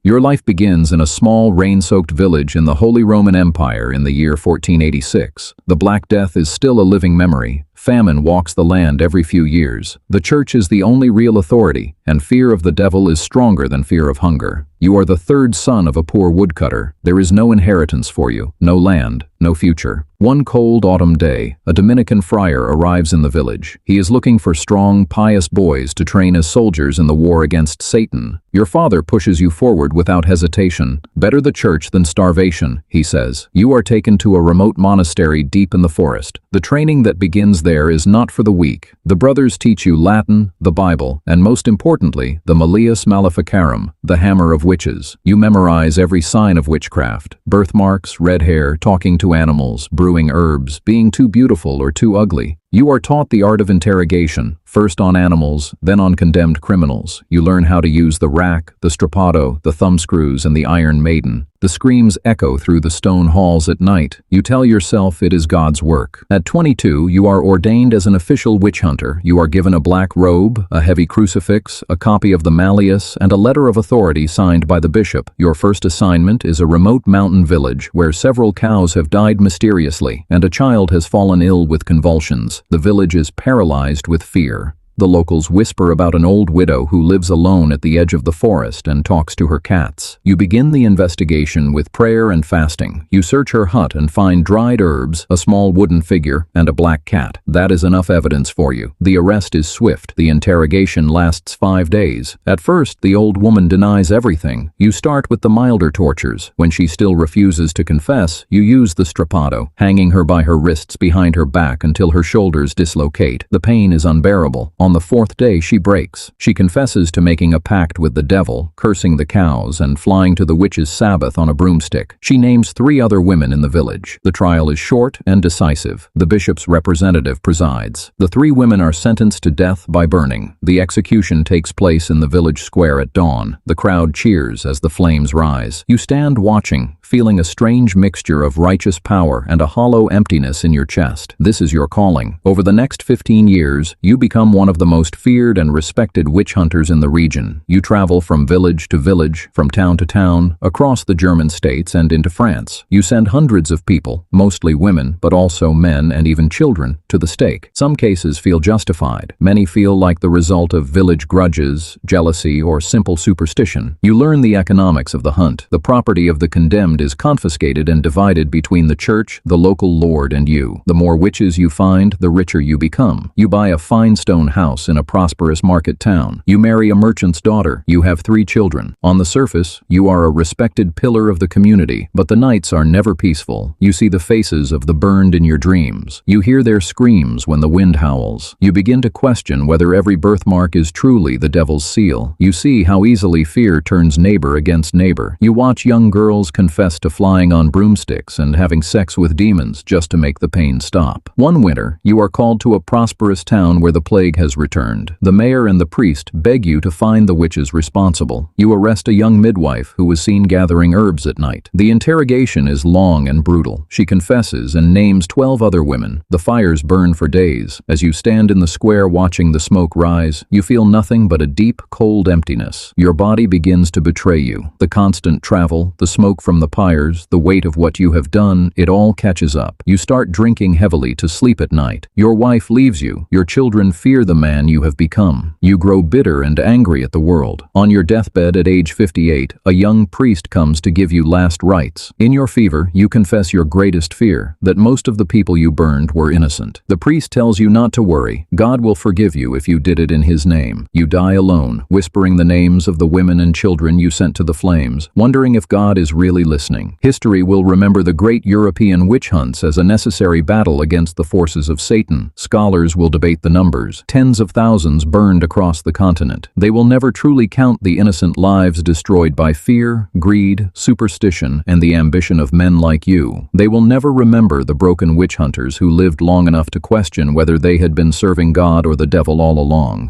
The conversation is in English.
Your life begins in a small, rain-soaked village in the Holy Roman Empire in the year 1486. The Black Death is still a living memory. Famine walks the land every few years. The church is the only real authority, and fear of the devil is stronger than fear of hunger. You are the third son of a poor woodcutter. There is no inheritance for you, no land, no future. One cold autumn day, a Dominican friar arrives in the village. He is looking for strong, pious boys to train as soldiers in the war against Satan. Your father pushes you forward without hesitation. Better the church than starvation, he says. You are taken to a remote monastery deep in the forest. The training that begins there is not for the weak. The brothers teach you Latin, the Bible, and most importantly, the Malleus Maleficarum, the hammer of witches. You memorize every sign of witchcraft: birthmarks, red hair, talking to animals, brewing herbs, being too beautiful or too ugly. You are taught the art of interrogation, first on animals, then on condemned criminals. You learn how to use the rack, the strappado, the thumbscrews, and the Iron Maiden. The screams echo through the stone halls at night. You tell yourself it is God's work. At 22, you are ordained as an official witch hunter. You are given a black robe, a heavy crucifix, a copy of the Malleus, and a letter of authority signed by the bishop. Your first assignment is a remote mountain village where several cows have died mysteriously, and a child has fallen ill with convulsions. The village is paralyzed with fear. The locals whisper about an old widow who lives alone at the edge of the forest and talks to her cats. You begin the investigation with prayer and fasting. You search her hut and find dried herbs, a small wooden figure, and a black cat. That is enough evidence for you. The arrest is swift. The interrogation lasts 5 days. At first, the old woman denies everything. You start with the milder tortures. When she still refuses to confess, you use the strappado, hanging her by her wrists behind her back until her shoulders dislocate. The pain is unbearable. On the 4th day, she breaks. She confesses to making a pact with the devil, cursing the cows, and flying to the witch's sabbath on a broomstick. She names 3 other women in the village. The trial is short and decisive. The bishop's representative presides. The 3 women are sentenced to death by burning. The execution takes place in the village square at dawn. The crowd cheers as the flames rise. You stand watching, feeling a strange mixture of righteous power and a hollow emptiness in your chest. This is your calling. Over the next 15 years, you become one of the most feared and respected witch hunters in the region. You travel from village to village, from town to town, across the German states and into France. You send hundreds of people, mostly women, but also men and even children, to the stake. Some cases feel justified. Many feel like the result of village grudges, jealousy, or simple superstition. You learn the economics of the hunt. The property of the condemned is confiscated and divided between the church, the local lord, and you. The more witches you find, the richer you become. You buy a fine stone house in a prosperous market town. You marry a merchant's daughter. You have 3 children. On the surface, you are a respected pillar of the community, but the nights are never peaceful. You see the faces of the burned in your dreams. You hear their screams when the wind howls. You begin to question whether every birthmark is truly the devil's seal. You see how easily fear turns neighbor against neighbor. You watch young girls confess to flying on broomsticks and having sex with demons just to make the pain stop. One winter, you are called to a prosperous town where the plague has returned. The mayor and the priest beg you to find the witches responsible. You arrest a young midwife who was seen gathering herbs at night. The interrogation is long and brutal. She confesses and names 12 other women. The fires burn for days. As you stand in the square watching the smoke rise, you feel nothing but a deep, cold emptiness. Your body begins to betray you. The constant travel, the smoke from the pyres, the weight of what you have done, it all catches up. You start drinking heavily to sleep at night. Your wife leaves you. Your children fear the man you have become. You grow bitter and angry at the world. On your deathbed at age 58, a young priest comes to give you last rites. In your fever, you confess your greatest fear, that most of the people you burned were innocent. The priest tells you not to worry. God will forgive you if you did it in his name. You die alone, whispering the names of the women and children you sent to the flames, wondering if God is really listening. History will remember the great European witch hunts as a necessary battle against the forces of Satan. Scholars will debate the numbers. Tens of thousands burned across the continent. They will never truly count the innocent lives destroyed by fear, greed, superstition, and the ambition of men like you. They will never remember the broken witch hunters who lived long enough to question whether they had been serving God or the devil all along.